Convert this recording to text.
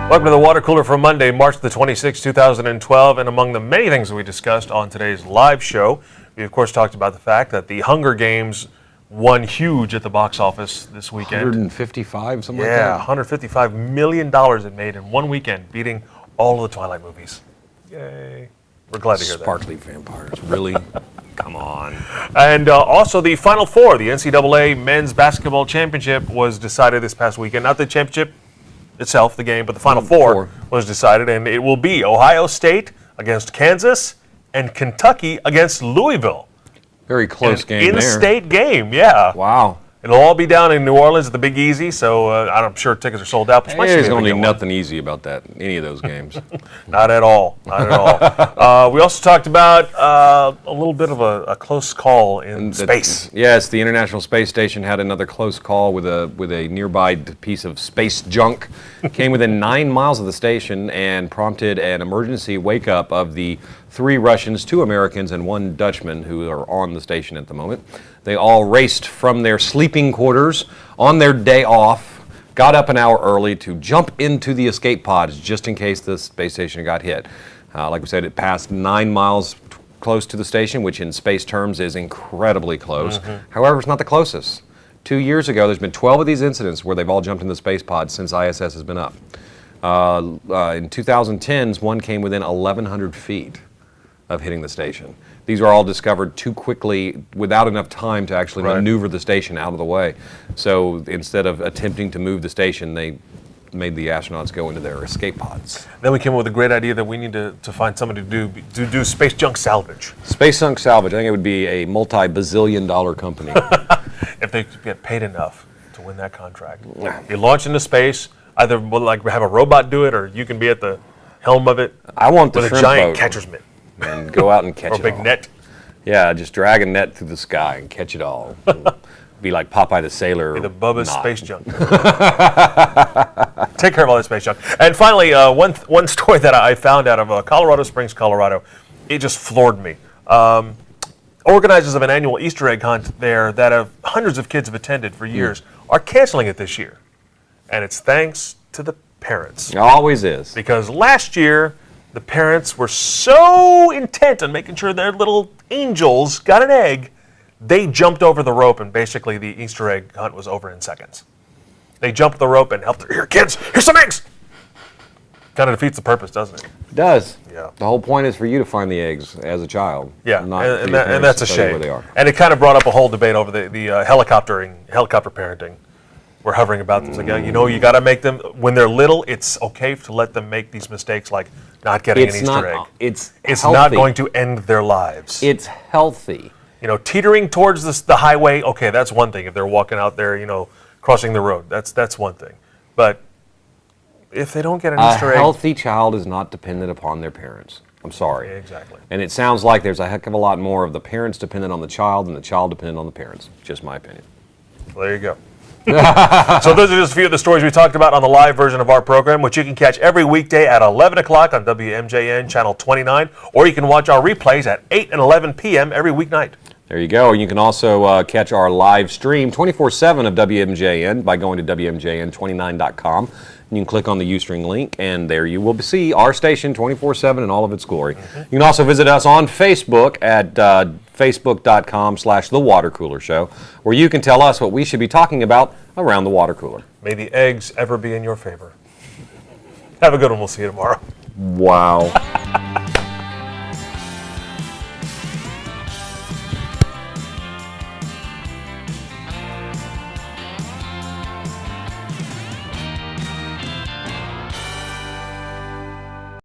Welcome to the Water Cooler for Monday, March the 26th, 2012. And among the many things that we discussed on today's live show, we of course talked about the fact that the Hunger Games won huge at the box office this weekend. 155, something like that? Yeah, $155 million it made in one weekend, beating all of the Twilight movies. Yay. We're glad to hear that. Sparkly vampires, really? Come on. And also the Final Four, the NCAA Men's Basketball Championship was decided this past weekend. Not the championship itself, the game, but the Final Four was decided, and it will be Ohio State against Kansas and Kentucky against Louisville. Very close game there. In-state game, yeah. Wow. It'll all be down in New Orleans at the Big Easy, so I'm sure tickets are sold out. There's going to be nothing easy about that, any of those games. Not at all. Not at all. We also talked about a little bit of a close call in space. Yes, the International Space Station had another close call with a nearby piece of space junk. Came within 9 miles of the station and prompted an emergency wake-up of the 3 Russians, 2 Americans, and 1 Dutchman who are on the station at the moment. They all raced from their sleeping quarters on their day off, got up an hour early to jump into the escape pods just in case the space station got hit. Like we said, it passed 9 miles close to the station, which in space terms is incredibly close. However, it's not the closest. 2 years ago, there's been 12 of these incidents where they've all jumped in the space pods since ISS has been up. In 2010s, one came within 1,100 feet of hitting the station. These were all discovered too quickly without enough time to actually maneuver the station out of the way. So instead of attempting to move the station, they made the astronauts go into their escape pods. Then we came up with a great idea that we need to find somebody to do space junk salvage. Space junk salvage, I think it would be a multi-bazillion-dollar company. If they get paid enough to win that contract. You launch into space, either like have a robot do it, or you can be at the helm of it. I want the with a shrimp giant boat. catcher's mitt. And go out and catch or it a big all. net. Yeah, just drag a net through the sky and catch it all. Be like Popeye the Sailor. Be the Bubba's space junk. Take care of all that space junk. And finally, one story that I found out of Colorado Springs, Colorado, it just floored me. Organizers of an annual Easter egg hunt there that hundreds of kids have attended for years are canceling it this year. And it's thanks to the parents. It always is. Because last year, the parents were so intent on making sure their little angels got an egg, they jumped over the rope, and basically the Easter egg hunt was over in seconds. They jumped the rope and helped, here kids, here's some eggs! Kind of defeats the purpose, doesn't it? It does. Yeah. The whole point is for you to find the eggs as a child. Yeah, not and for your parents that's a to tell you shame. where they are. And it kind of brought up a whole debate over the helicopter parenting. We're hovering about this. Like, you got to make them, when they're little, it's okay to let them make these mistakes like not getting an Easter egg. It's not going to end their lives. It's healthy. Teetering towards the highway, okay, that's one thing. If they're walking out there, crossing the road, that's one thing. But if they don't get an Easter egg. A healthy child is not dependent upon their parents. I'm sorry. Exactly. And it sounds like there's a heck of a lot more of the parents dependent on the child than the child dependent on the parents. Just my opinion. Well, there you go. So those are just a few of the stories we talked about on the live version of our program, which you can catch every weekday at 11 o'clock on WMJN Channel 29, or you can watch our replays at 8 and 11 p.m. every weeknight. There you go. You can also catch our live stream 24/7 of WMJN by going to WMJN29.com. You can click on the Ustream link, and there you will see our station 24/7 in all of its glory. You can also visit us on Facebook at facebook.com/The Water Cooler Show, where you can tell us what we should be talking about around the water cooler. May the eggs ever be in your favor. Have a good one. We'll see you tomorrow. Wow.